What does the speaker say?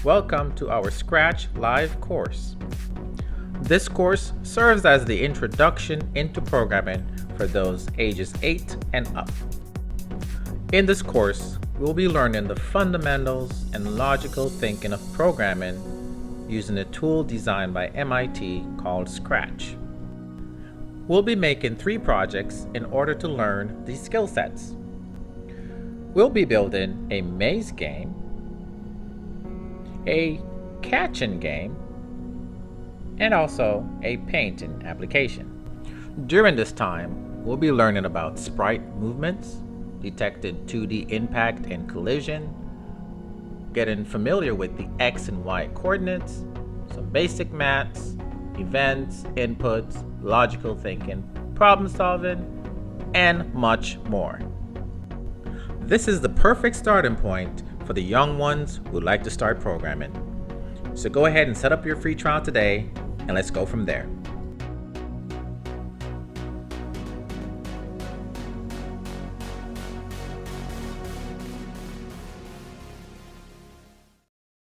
Welcome to our Scratch Live course. This course serves as the introduction into programming for those ages 8 and up. In this course, we'll be learning the fundamentals and logical thinking of programming using a tool designed by MIT called Scratch. We'll be making 3 projects in order to learn these skill sets. We'll be building a maze game, a catching game, and also a painting application. During this time, we'll be learning about sprite movements, detecting 2D impact and collision, getting familiar with the X and Y coordinates, some basic maths, events, inputs, logical thinking, problem solving, and much more. This is the perfect starting point for the young ones who would like to start programming. So go ahead and set up your free trial today, and let's go from there.